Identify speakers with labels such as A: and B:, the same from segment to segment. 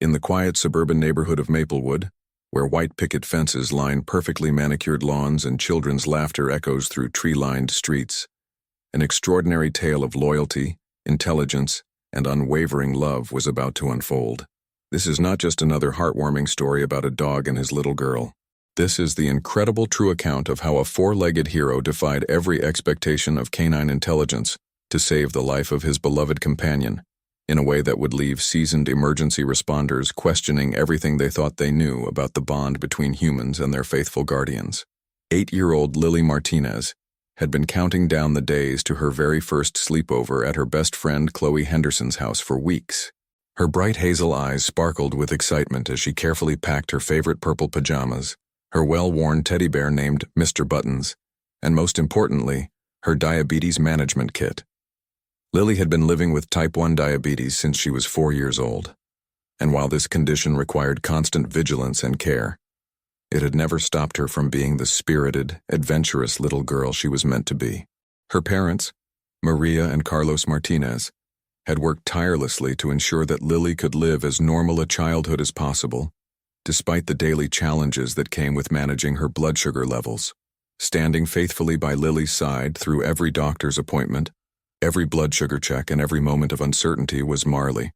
A: In the quiet suburban neighborhood of Maplewood, where white picket fences line perfectly manicured lawns and children's laughter echoes through tree-lined streets, an extraordinary tale of loyalty, intelligence, and unwavering love was about to unfold. This is not just another heartwarming story about a dog and his little girl. This is the incredible true account of how a four-legged hero defied every expectation of canine intelligence to save the life of his beloved companion, in a way that would leave seasoned emergency responders questioning everything they thought they knew about the bond between humans and their faithful guardians. 8-year-old Lily Martinez had been counting down the days to her very first sleepover at her best friend Chloe Henderson's house for weeks. Her bright hazel eyes sparkled with excitement as she carefully packed her favorite purple pajamas, her well-worn teddy bear named Mr. Buttons, and most importantly, her diabetes management kit. Lily had been living with type 1 diabetes since she was 4 years old, and while this condition required constant vigilance and care, it had never stopped her from being the spirited, adventurous little girl she was meant to be. Her parents, Maria and Carlos Martinez, had worked tirelessly to ensure that Lily could live as normal a childhood as possible, despite the daily challenges that came with managing her blood sugar levels. Standing faithfully by Lily's side through every doctor's appointment, every blood sugar check, and every moment of uncertainty was Marley,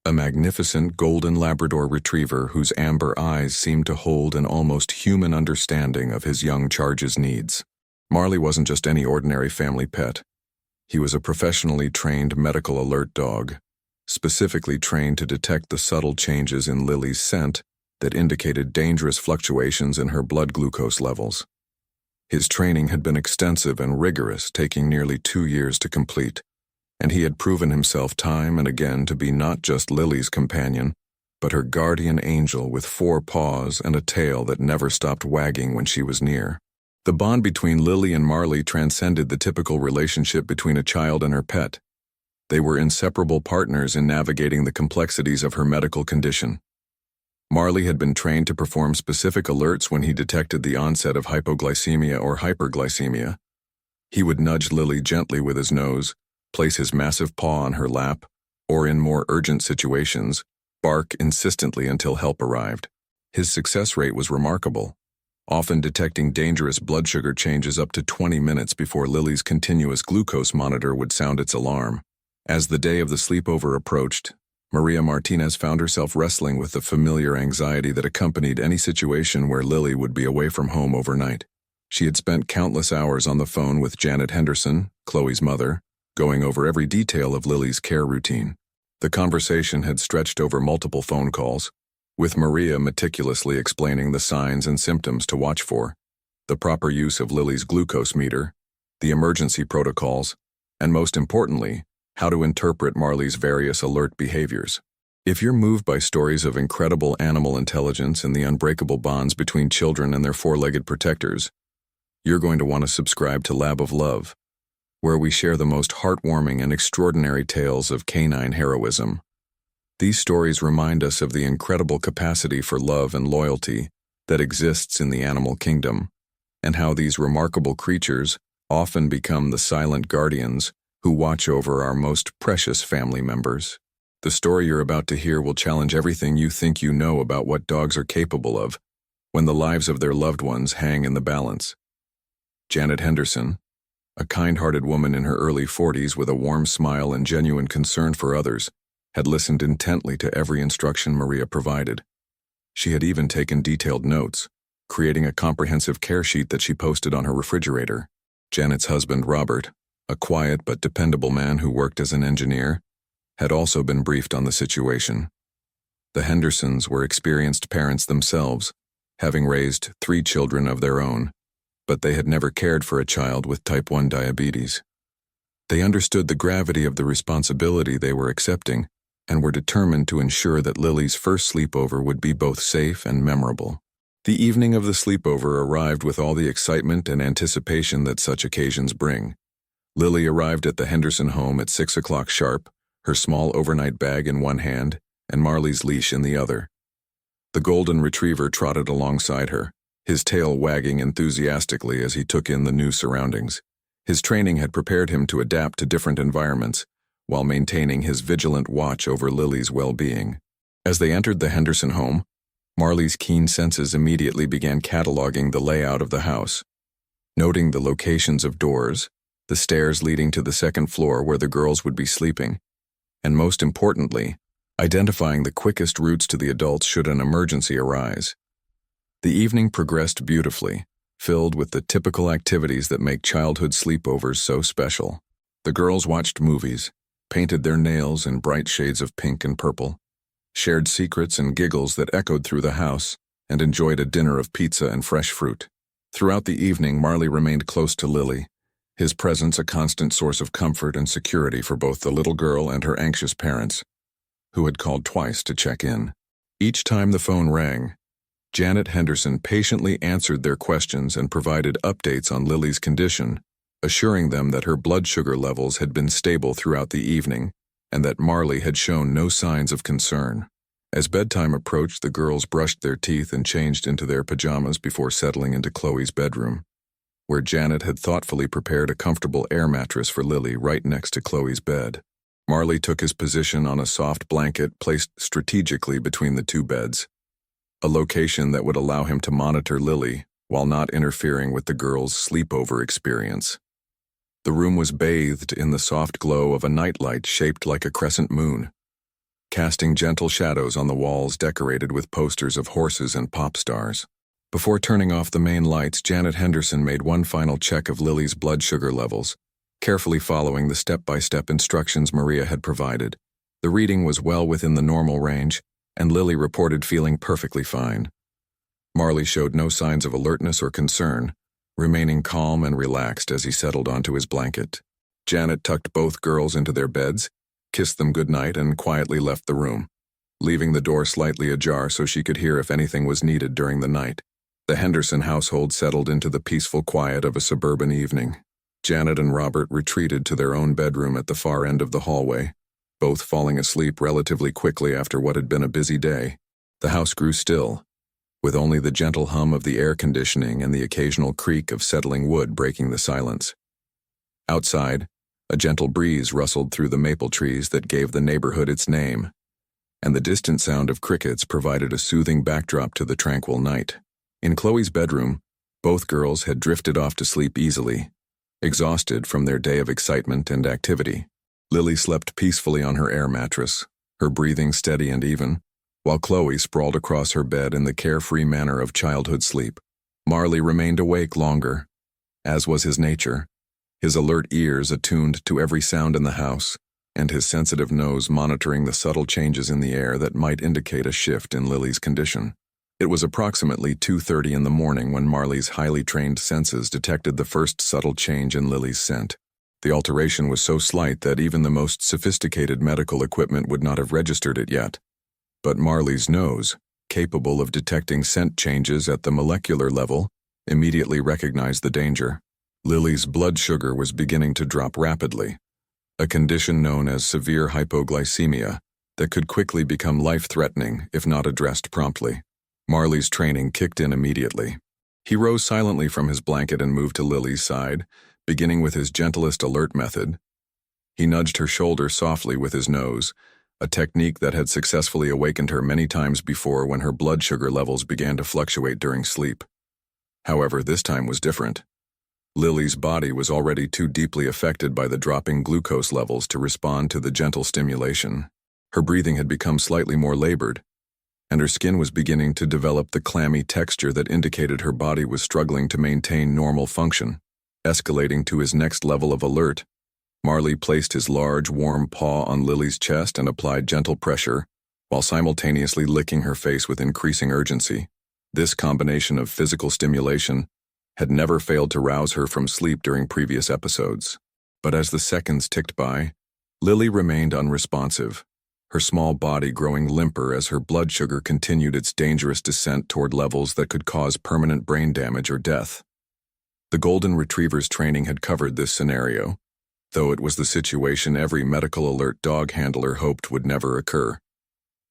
A: a magnificent golden Labrador retriever whose amber eyes seemed to hold an almost human understanding of his young charge's needs. Marley wasn't just any ordinary family pet. He was a professionally trained medical alert dog, specifically trained to detect the subtle changes in Lily's scent that indicated dangerous fluctuations in her blood glucose levels. His training had been extensive and rigorous, taking nearly 2 years to complete, and he had proven himself time and again to be not just Lily's companion, but her guardian angel with 4 paws and a tail that never stopped wagging when she was near. The bond between Lily and Marley transcended the typical relationship between a child and her pet. They were inseparable partners in navigating the complexities of her medical condition. Marley had been trained to perform specific alerts when he detected the onset of hypoglycemia or hyperglycemia. He would nudge Lily gently with his nose, place his massive paw on her lap, or in more urgent situations, bark insistently until help arrived. His success rate was remarkable, often detecting dangerous blood sugar changes up to 20 minutes before Lily's continuous glucose monitor would sound its alarm. As the day of the sleepover approached, Maria Martinez found herself wrestling with the familiar anxiety that accompanied any situation where Lily would be away from home overnight. She had spent countless hours on the phone with Janet Henderson, Chloe's mother, going over every detail of Lily's care routine. The conversation had stretched over multiple phone calls, with Maria meticulously explaining the signs and symptoms to watch for, the proper use of Lily's glucose meter, the emergency protocols, and most importantly, how to interpret Marley's various alert behaviors. If you're moved by stories of incredible animal intelligence and the unbreakable bonds between children and their four-legged protectors, you're going to want to subscribe to Lab of Love, where we share the most heartwarming and extraordinary tales of canine heroism. These stories remind us of the incredible capacity for love and loyalty that exists in the animal kingdom, and how these remarkable creatures often become the silent guardians who watch over our most precious family members. The story you're about to hear will challenge everything you think you know about what dogs are capable of when the lives of their loved ones hang in the balance. Janet Henderson, a kind-hearted woman in her early 40s with a warm smile and genuine concern for others, had listened intently to every instruction Maria provided. She had even taken detailed notes, creating a comprehensive care sheet that she posted on her refrigerator. Janet's husband, Robert, a quiet but dependable man who worked as an engineer, had also been briefed on the situation. The Hendersons were experienced parents themselves, having raised 3 children of their own, but they had never cared for a child with type 1 diabetes. They understood the gravity of the responsibility they were accepting and were determined to ensure that Lily's first sleepover would be both safe and memorable. The evening of the sleepover arrived with all the excitement and anticipation that such occasions bring. Lily arrived at the Henderson home at 6 o'clock sharp, her small overnight bag in one hand and Marley's leash in the other. The golden retriever trotted alongside her, his tail wagging enthusiastically as he took in the new surroundings. His training had prepared him to adapt to different environments, while maintaining his vigilant watch over Lily's well-being. As they entered the Henderson home, Marley's keen senses immediately began cataloging the layout of the house, noting the locations of doors, the stairs leading to the second floor where the girls would be sleeping, and most importantly, identifying the quickest routes to the adults should an emergency arise. The evening progressed beautifully, filled with the typical activities that make childhood sleepovers so special. The girls watched movies, painted their nails in bright shades of pink and purple, shared secrets and giggles that echoed through the house, and enjoyed a dinner of pizza and fresh fruit. Throughout the evening, Marley remained close to Lily, his presence a constant source of comfort and security for both the little girl and her anxious parents, who had called twice to check in. Each time the phone rang, Janet Henderson patiently answered their questions and provided updates on Lily's condition, assuring them that her blood sugar levels had been stable throughout the evening and that Marley had shown no signs of concern. As bedtime approached, the girls brushed their teeth and changed into their pajamas before settling into Chloe's bedroom, where Janet had thoughtfully prepared a comfortable air mattress for Lily right next to Chloe's bed. Marley took his position on a soft blanket placed strategically between the two beds, a location that would allow him to monitor Lily while not interfering with the girls' sleepover experience. The room was bathed in the soft glow of a nightlight shaped like a crescent moon, casting gentle shadows on the walls decorated with posters of horses and pop stars. Before turning off the main lights, Janet Henderson made one final check of Lily's blood sugar levels, carefully following the step-by-step instructions Maria had provided. The reading was well within the normal range, and Lily reported feeling perfectly fine. Marley showed no signs of alertness or concern, remaining calm and relaxed as he settled onto his blanket. Janet tucked both girls into their beds, kissed them goodnight, and quietly left the room, leaving the door slightly ajar so she could hear if anything was needed during the night. The Henderson household settled into the peaceful quiet of a suburban evening. Janet and Robert retreated to their own bedroom at the far end of the hallway, both falling asleep relatively quickly after what had been a busy day. The house grew still, with only the gentle hum of the air conditioning and the occasional creak of settling wood breaking the silence. Outside, a gentle breeze rustled through the maple trees that gave the neighborhood its name, and the distant sound of crickets provided a soothing backdrop to the tranquil night. In Chloe's bedroom, both girls had drifted off to sleep easily, exhausted from their day of excitement and activity. Lily slept peacefully on her air mattress, her breathing steady and even, while Chloe sprawled across her bed in the carefree manner of childhood sleep. Marley remained awake longer, as was his nature, his alert ears attuned to every sound in the house, and his sensitive nose monitoring the subtle changes in the air that might indicate a shift in Lily's condition. It was approximately 2:30 in the morning when Marley's highly trained senses detected the first subtle change in Lily's scent. The alteration was so slight that even the most sophisticated medical equipment would not have registered it yet. But Marley's nose, capable of detecting scent changes at the molecular level, immediately recognized the danger. Lily's blood sugar was beginning to drop rapidly, a condition known as severe hypoglycemia that could quickly become life-threatening if not addressed promptly. Marley's training kicked in immediately. He rose silently from his blanket and moved to Lily's side, beginning with his gentlest alert method. He nudged her shoulder softly with his nose, a technique that had successfully awakened her many times before when her blood sugar levels began to fluctuate during sleep. However, this time was different. Lily's body was already too deeply affected by the dropping glucose levels to respond to the gentle stimulation. Her breathing had become slightly more labored, and her skin was beginning to develop the clammy texture that indicated her body was struggling to maintain normal function. Escalating to his next level of alert, Marley placed his large, warm paw on Lily's chest and applied gentle pressure, while simultaneously licking her face with increasing urgency. This combination of physical stimulation had never failed to rouse her from sleep during previous episodes. But as the seconds ticked by, Lily remained unresponsive, her small body growing limper as her blood sugar continued its dangerous descent toward levels that could cause permanent brain damage or death. The Golden Retriever's training had covered this scenario, though it was the situation every medical alert dog handler hoped would never occur.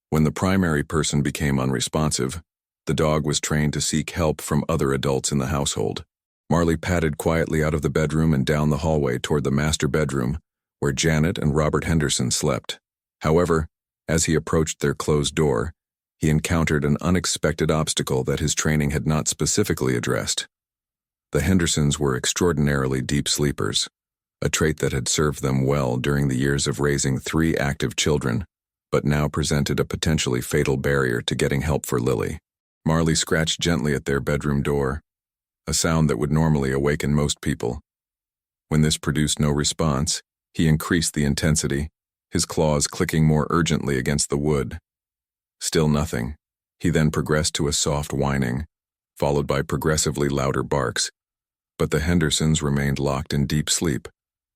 A: When the primary person became unresponsive, the dog was trained to seek help from other adults in the household. Marley padded quietly out of the bedroom and down the hallway toward the master bedroom, where Janet and Robert Henderson slept. However, As he approached their closed door, he encountered an unexpected obstacle that his training had not specifically addressed. The Hendersons were extraordinarily deep sleepers, a trait that had served them well during the years of raising 3 active children, but now presented a potentially fatal barrier to getting help for Lily. Marley scratched gently at their bedroom door, a sound that would normally awaken most people. When this produced no response, he increased the intensity, his claws clicking more urgently against the wood. Still nothing. He then progressed to a soft whining, followed by progressively louder barks. But the Hendersons remained locked in deep sleep,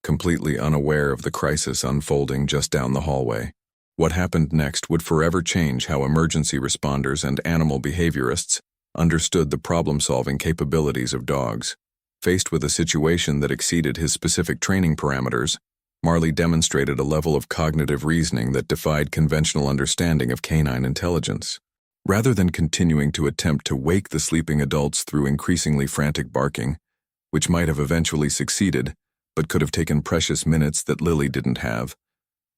A: completely unaware of the crisis unfolding just down the hallway. What happened next would forever change how emergency responders and animal behaviorists understood the problem-solving capabilities of dogs. Faced with a situation that exceeded his specific training parameters, Marley demonstrated a level of cognitive reasoning that defied conventional understanding of canine intelligence. Rather than continuing to attempt to wake the sleeping adults through increasingly frantic barking, which might have eventually succeeded, but could have taken precious minutes that Lily didn't have,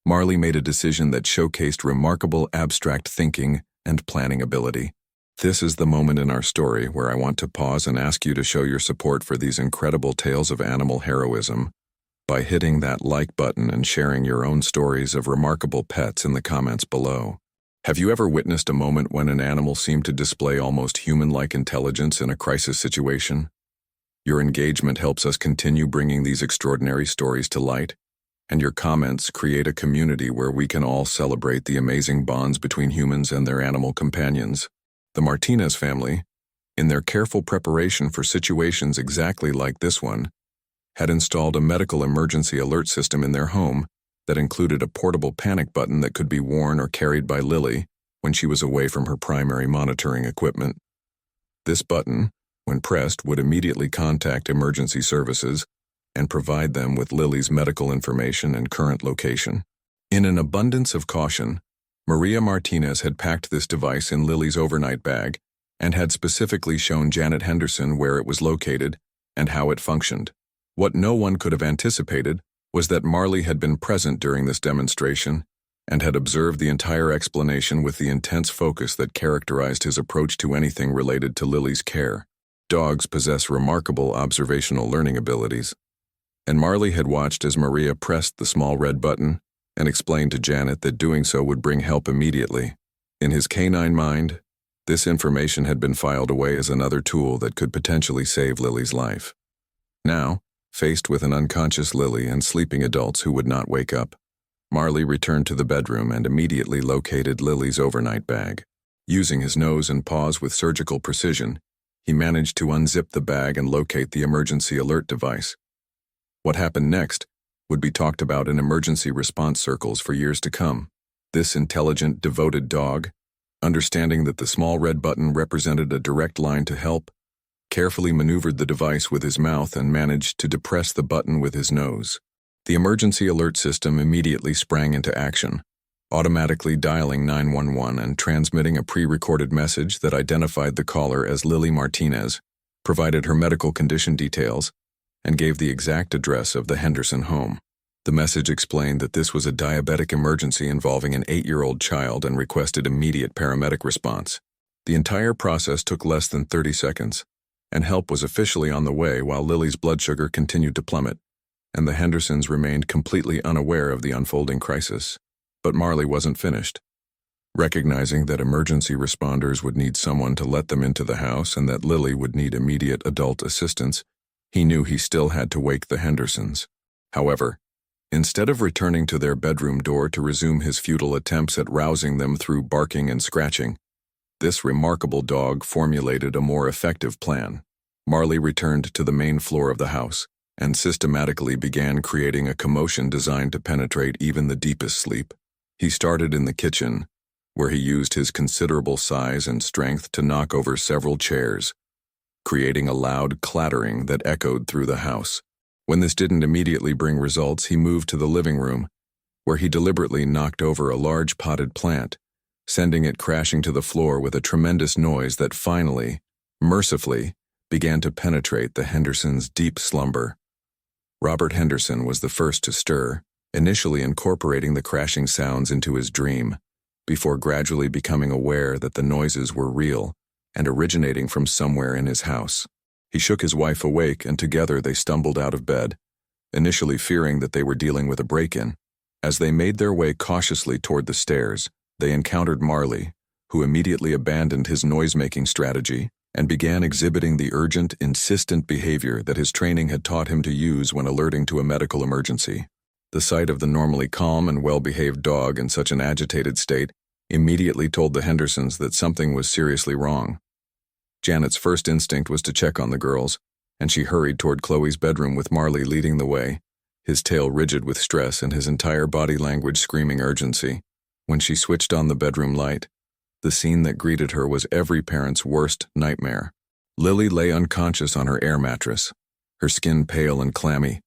A: Marley made a decision that showcased remarkable abstract thinking and planning ability. This is the moment in our story where I want to pause and ask you to show your support for these incredible tales of animal heroism by hitting that like button and sharing your own stories of remarkable pets in the comments below. Have you ever witnessed a moment when an animal seemed to display almost human-like intelligence in a crisis situation? Your engagement helps us continue bringing these extraordinary stories to light, and your comments create a community where we can all celebrate the amazing bonds between humans and their animal companions. The Martinez family, in their careful preparation for situations exactly like this one, had installed a medical emergency alert system in their home that included a portable panic button that could be worn or carried by Lily when she was away from her primary monitoring equipment. This button, when pressed, would immediately contact emergency services and provide them with Lily's medical information and current location. In an abundance of caution, Maria Martinez had packed this device in Lily's overnight bag and had specifically shown Janet Henderson where it was located and how it functioned. What no one could have anticipated was that Marley had been present during this demonstration and had observed the entire explanation with the intense focus that characterized his approach to anything related to Lily's care. Dogs possess remarkable observational learning abilities, and Marley had watched as Maria pressed the small red button and explained to Janet that doing so would bring help immediately. In his canine mind, this information had been filed away as another tool that could potentially save Lily's life. Now, faced with an unconscious Lily and sleeping adults who would not wake up, Marley returned to the bedroom and immediately located Lily's overnight bag. Using his nose and paws with surgical precision, he managed to unzip the bag and locate the emergency alert device. What happened next would be talked about in emergency response circles for years to come. This intelligent, devoted dog, understanding that the small red button represented a direct line to help, carefully maneuvered the device with his mouth and managed to depress the button with his nose. The emergency alert system immediately sprang into action, automatically dialing 911 and transmitting a pre-recorded message that identified the caller as Lily Martinez, provided her medical condition details, and gave the exact address of the Henderson home. The message explained that this was a diabetic emergency involving an 8-year-old child and requested immediate paramedic response. The entire process took less than 30 seconds, and help was officially on the way while Lily's blood sugar continued to plummet, and the Hendersons remained completely unaware of the unfolding crisis. But Marley wasn't finished. Recognizing that emergency responders would need someone to let them into the house and that Lily would need immediate adult assistance, he knew he still had to wake the Hendersons. However, instead of returning to their bedroom door to resume his futile attempts at rousing them through barking and scratching, this remarkable dog formulated a more effective plan. Marley returned to the main floor of the house and systematically began creating a commotion designed to penetrate even the deepest sleep. He started in the kitchen, where he used his considerable size and strength to knock over several chairs, creating a loud clattering that echoed through the house. When this didn't immediately bring results, he moved to the living room, where he deliberately knocked over a large potted plant, sending it crashing to the floor with a tremendous noise that finally, mercifully, began to penetrate the Hendersons' deep slumber. Robert Henderson was the first to stir, initially incorporating the crashing sounds into his dream. before gradually becoming aware that the noises were real and originating from somewhere in his house. He shook his wife awake, and together they stumbled out of bed, initially fearing that they were dealing with a break-in. As they made their way cautiously toward the stairs, they encountered Marley, who immediately abandoned his noise-making strategy and began exhibiting the urgent, insistent behavior that his training had taught him to use when alerting to a medical emergency. The sight of the normally calm and well-behaved dog in such an agitated state immediately told the Hendersons that something was seriously wrong. Janet's first instinct was to check on the girls, and she hurried toward Chloe's bedroom with Marley leading the way, his tail rigid with stress and his entire body language screaming urgency. When she switched on the bedroom light, the scene that greeted her was every parent's worst nightmare. Lily lay unconscious on her air mattress, her skin pale and clammy,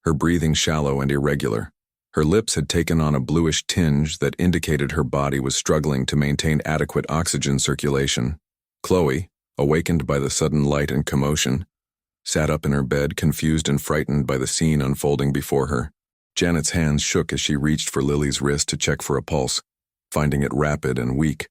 A: her breathing shallow and irregular. Her lips had taken on a bluish tinge that indicated her body was struggling to maintain adequate oxygen circulation. Chloe, awakened by the sudden light and commotion, sat up in her bed, confused and frightened by the scene unfolding before her. Janet's hands shook as she reached for Lily's wrist to check for a pulse, finding it rapid and weak,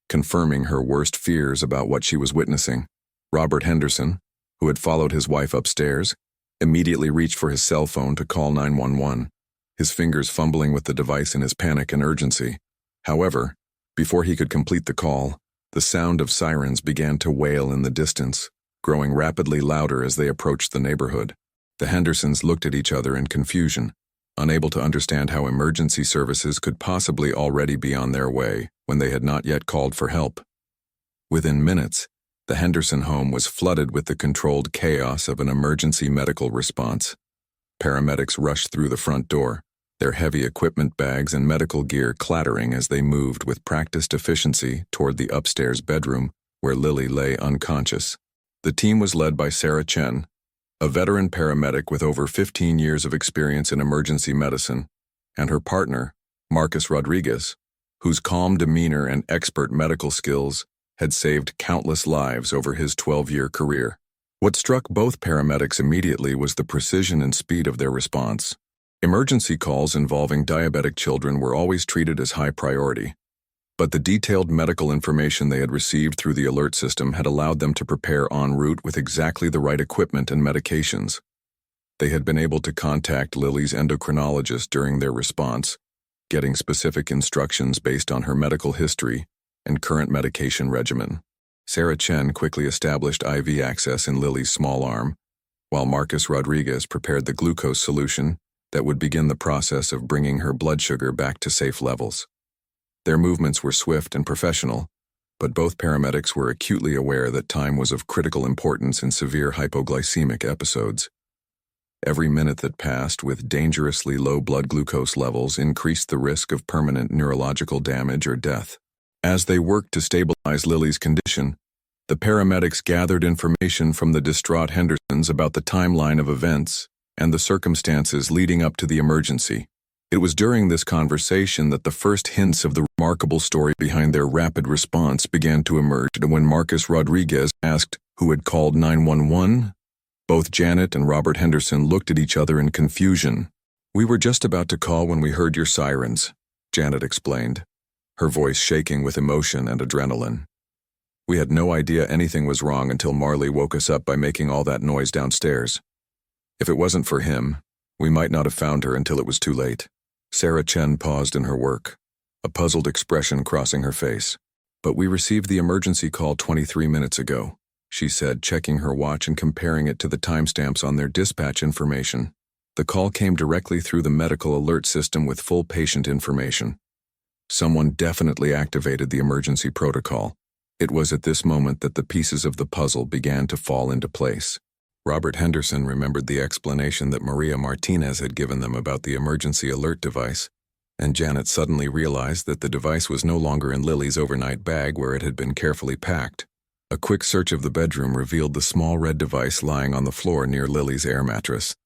A: confirming her worst fears about what she was witnessing. Robert Henderson, who had followed his wife upstairs, immediately reached for his cell phone to call 911, his fingers fumbling with the device in his panic and urgency. However, before he could complete the call, the sound of sirens began to wail in the distance, growing rapidly louder as they approached the neighborhood. The Hendersons looked at each other in confusion, unable to understand how emergency services could possibly already be on their way when they had not yet called for help. Within minutes, the Henderson home was flooded with the controlled chaos of an emergency medical response. Paramedics rushed through the front door, their heavy equipment bags and medical gear clattering as they moved with practiced efficiency toward the upstairs bedroom where Lily lay unconscious. The team was led by Sarah Chen, a veteran paramedic with over 15 years of experience in emergency medicine, and her partner, Marcus Rodriguez, whose calm demeanor and expert medical skills had saved countless lives over his 12-year career. What struck both paramedics immediately was the precision and speed of their response. Emergency calls involving diabetic children were always treated as high priority, but the detailed medical information they had received through the alert system had allowed them to prepare en route with exactly the right equipment and medications. They had been able to contact Lily's endocrinologist during their response, getting specific instructions based on her medical history and current medication regimen. Sarah Chen quickly established IV access in Lily's small arm, while Marcus Rodriguez prepared the glucose solution that would begin the process of bringing her blood sugar back to safe levels. Their movements were swift and professional, but both paramedics were acutely aware that time was of critical importance in severe hypoglycemic episodes. Every minute that passed with dangerously low blood glucose levels increased the risk of permanent neurological damage or death. As they worked to stabilize Lily's condition, the paramedics gathered information from the distraught Hendersons about the timeline of events and the circumstances leading up to the emergency. It was during this conversation that the first hints of the remarkable story behind their rapid response began to emerge. When Marcus Rodriguez asked who had called 911, both Janet and Robert Henderson looked at each other in confusion. "We were just about to call when we heard your sirens," Janet explained, her voice shaking with emotion and adrenaline. "We had no idea anything was wrong until Marley woke us up by making all that noise downstairs. If it wasn't for him, we might not have found her until it was too late." Sarah Chen paused in her work, a puzzled expression crossing her face. "But we received the emergency call 23 minutes ago," she said, checking her watch and comparing it to the timestamps on their dispatch information. The call came directly through the medical alert system with full patient information. Someone definitely activated the emergency protocol. It was at this moment that the pieces of the puzzle began to fall into place. Robert Henderson remembered the explanation that Maria Martinez had given them about the emergency alert device, and Janet suddenly realized that the device was no longer in Lily's overnight bag where it had been carefully packed. A quick search of the bedroom revealed the small red device lying on the floor near Lily's air mattress,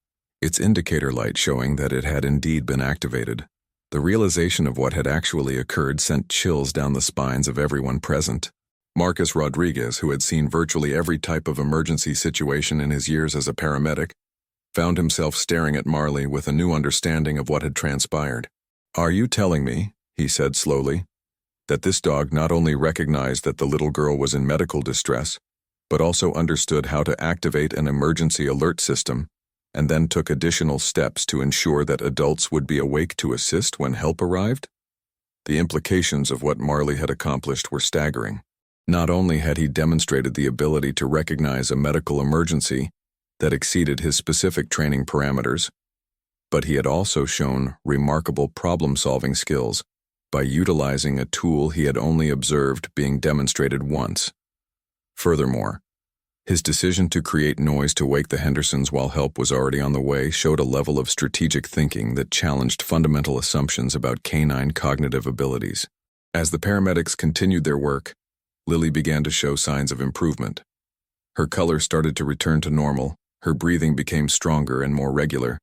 A: its indicator light showing that it had indeed been activated. The realization of what had actually occurred sent chills down the spines of everyone present. Marcus Rodriguez, who had seen virtually every type of emergency situation in his years as a paramedic, found himself staring at Marley with a new understanding of what had transpired. "Are you telling me," he said slowly, that this dog not only recognized that the little girl was in medical distress, but also understood how to activate an emergency alert system, and then took additional steps to ensure that adults would be awake to assist when help arrived? The implications of what Marley had accomplished were staggering. Not only had he demonstrated the ability to recognize a medical emergency that exceeded his specific training parameters, but he had also shown remarkable problem-solving skills by utilizing a tool he had only observed being demonstrated once. Furthermore, his decision to create noise to wake the Hendersons while help was already on the way showed a level of strategic thinking that challenged fundamental assumptions about canine cognitive abilities. As the paramedics continued their work, Lily began to show signs of improvement. Her color started to return to normal, her breathing became stronger and more regular,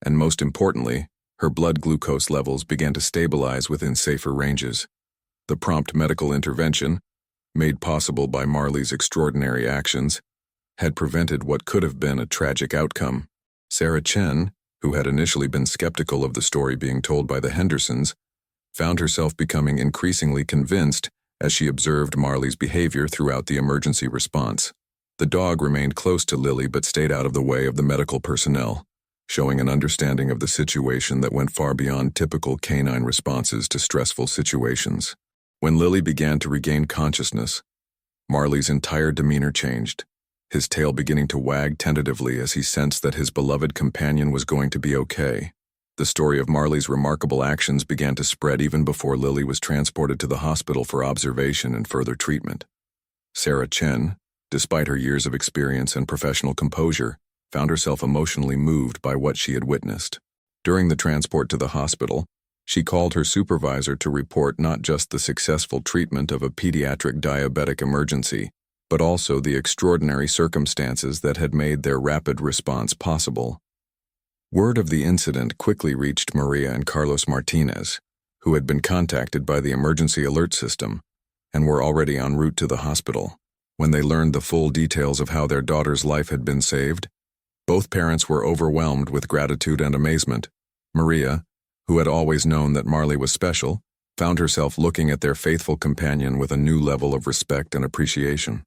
A: and most importantly, her blood glucose levels began to stabilize within safer ranges. The prompt medical intervention, made possible by Marley's extraordinary actions, had prevented what could have been a tragic outcome. Sarah Chen, who had initially been skeptical of the story being told by the Hendersons, found herself becoming increasingly convinced as she observed Marley's behavior throughout the emergency response. The dog remained close to Lily but stayed out of the way of the medical personnel, showing an understanding of the situation that went far beyond typical canine responses to stressful situations. When Lily began to regain consciousness, Marley's entire demeanor changed, his tail beginning to wag tentatively as he sensed that his beloved companion was going to be okay. The story of Marley's remarkable actions began to spread even before Lily was transported to the hospital for observation and further treatment. Sarah Chen, despite her years of experience and professional composure, found herself emotionally moved by what she had witnessed. During the transport to the hospital, she called her supervisor to report not just the successful treatment of a pediatric diabetic emergency, but also the extraordinary circumstances that had made their rapid response possible. Word of the incident quickly reached Maria and Carlos Martinez, who had been contacted by the emergency alert system and were already en route to the hospital. When they learned the full details of how their daughter's life had been saved, both parents were overwhelmed with gratitude and amazement. Maria, who had always known that Marley was special, found herself looking at their faithful companion with a new level of respect and appreciation.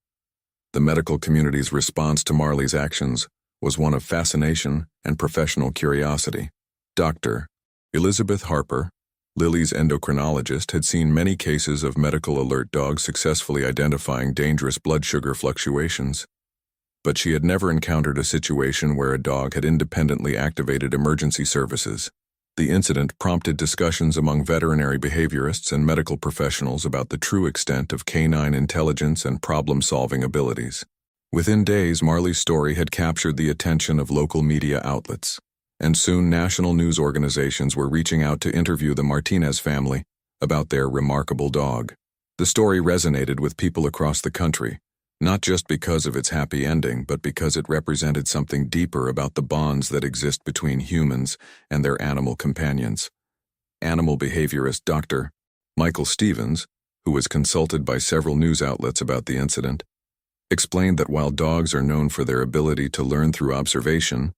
A: The medical community's response to Marley's actions was one of fascination and professional curiosity. Dr. Elizabeth Harper, Lily's endocrinologist, had seen many cases of medical alert dogs successfully identifying dangerous blood sugar fluctuations, but she had never encountered a situation where a dog had independently activated emergency services. The incident prompted discussions among veterinary behaviorists and medical professionals about the true extent of canine intelligence and problem-solving abilities. Within days, Marley's story had captured the attention of local media outlets, and soon national news organizations were reaching out to interview the Martinez family about their remarkable dog. The story resonated with people across the country, not just because of its happy ending, but because it represented something deeper about the bonds that exist between humans and their animal companions. Animal behaviorist Dr. Michael Stevens, who was consulted by several news outlets about the incident, explained that while dogs are known for their ability to learn through observation,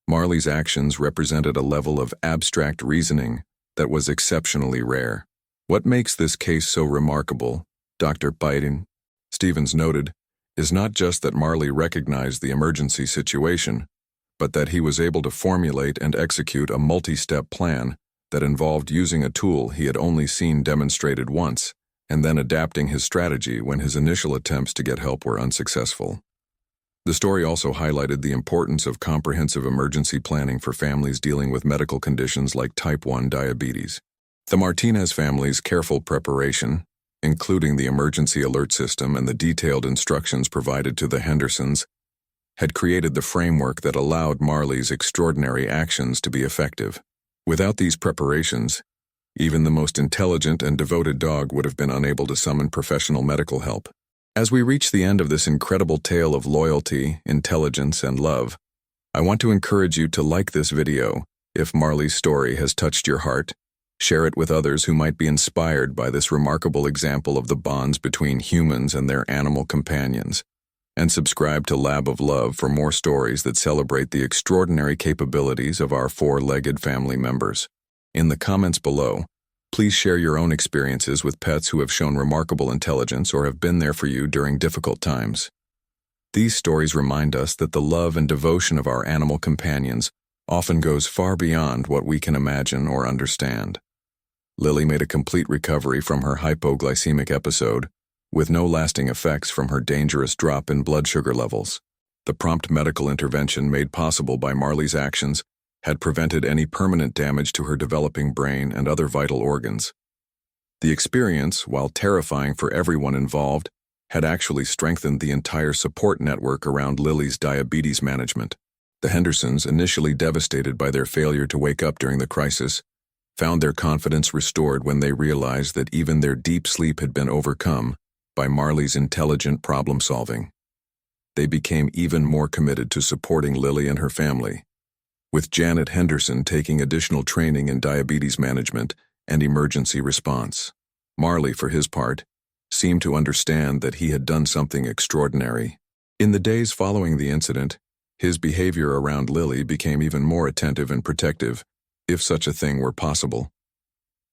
A: Marley's actions represented a level of abstract reasoning that was exceptionally rare. What makes this case so remarkable, Dr. Biden, Stevens noted, is not just that Marley recognized the emergency situation, but that he was able to formulate and execute a multi-step plan that involved using a tool he had only seen demonstrated once, and then adapting his strategy when his initial attempts to get help were unsuccessful. The story also highlighted the importance of comprehensive emergency planning for families dealing with medical conditions like type 1 diabetes. The Martinez family's careful preparation, including the emergency alert system and the detailed instructions provided to the Hendersons, had created the framework that allowed Marley's extraordinary actions to be effective. Without these preparations, even the most intelligent and devoted dog would have been unable to summon professional medical help. As we reach the end of this incredible tale of loyalty, intelligence, and love, I want to encourage you to like this video if Marley's story has touched your heart. Share it with others who might be inspired by this remarkable example of the bonds between humans and their animal companions. And subscribe to Lab of Love for more stories that celebrate the extraordinary capabilities of our four-legged family members. In the comments below, Please share your own experiences with pets who have shown remarkable intelligence or have been there for you during difficult times. These stories remind us that the love and devotion of our animal companions often goes far beyond what we can imagine or understand. Lily made a complete recovery from her hypoglycemic episode, with no lasting effects from her dangerous drop in blood sugar levels. The prompt medical intervention made possible by Marley's actions had prevented any permanent damage to her developing brain and other vital organs. The experience, while terrifying for everyone involved, had actually strengthened the entire support network around Lily's diabetes management. The Hendersons, initially devastated by their failure to wake up during the crisis, found their confidence restored when they realized that even their deep sleep had been overcome by Marley's intelligent problem-solving. They became even more committed to supporting Lily and her family, with Janet Henderson taking additional training in diabetes management and emergency response. Marley, for his part, seemed to understand that he had done something extraordinary. In the days following the incident, his behavior around Lily became even more attentive and protective, if such a thing were possible.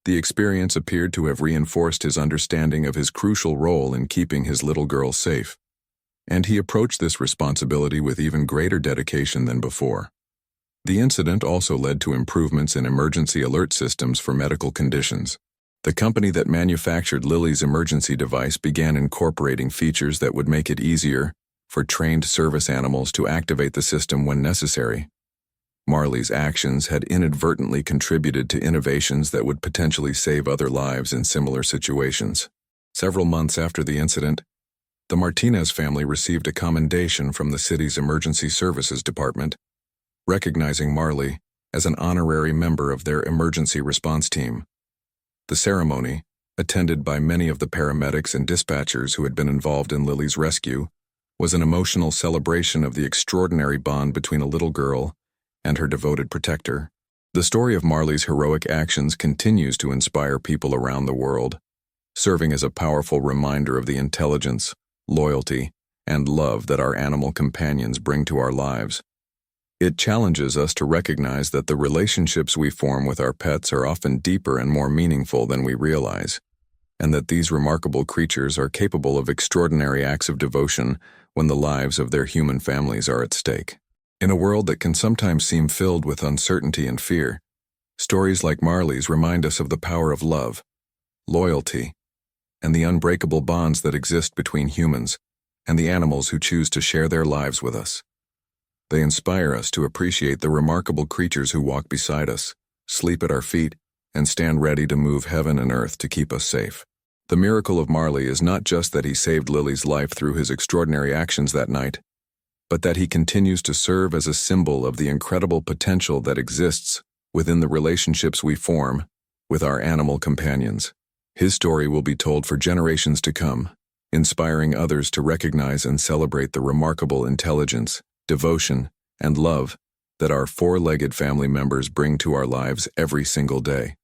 A: The experience appeared to have reinforced his understanding of his crucial role in keeping his little girl safe, and he approached this responsibility with even greater dedication than before. The incident also led to improvements in emergency alert systems for medical conditions. The company that manufactured Lily's emergency device began incorporating features that would make it easier for trained service animals to activate the system when necessary. Marley's actions had inadvertently contributed to innovations that would potentially save other lives in similar situations. Several months after the incident, the Martinez family received a commendation from the city's Emergency Services Department, recognizing Marley as an honorary member of their emergency response team. The ceremony, attended by many of the paramedics and dispatchers who had been involved in Lily's rescue, was an emotional celebration of the extraordinary bond between a little girl and her devoted protector. The story of Marley's heroic actions continues to inspire people around the world, serving as a powerful reminder of the intelligence, loyalty, and love that our animal companions bring to our lives. It challenges us to recognize that the relationships we form with our pets are often deeper and more meaningful than we realize, and that these remarkable creatures are capable of extraordinary acts of devotion when the lives of their human families are at stake. In a world that can sometimes seem filled with uncertainty and fear, stories like Marley's remind us of the power of love, loyalty, and the unbreakable bonds that exist between humans and the animals who choose to share their lives with us. They inspire us to appreciate the remarkable creatures who walk beside us, sleep at our feet, and stand ready to move heaven and earth to keep us safe. The miracle of Marley is not just that he saved Lily's life through his extraordinary actions that night, but that he continues to serve as a symbol of the incredible potential that exists within the relationships we form with our animal companions. His story will be told for generations to come, inspiring others to recognize and celebrate the remarkable intelligence, devotion, and love that our four-legged family members bring to our lives every single day.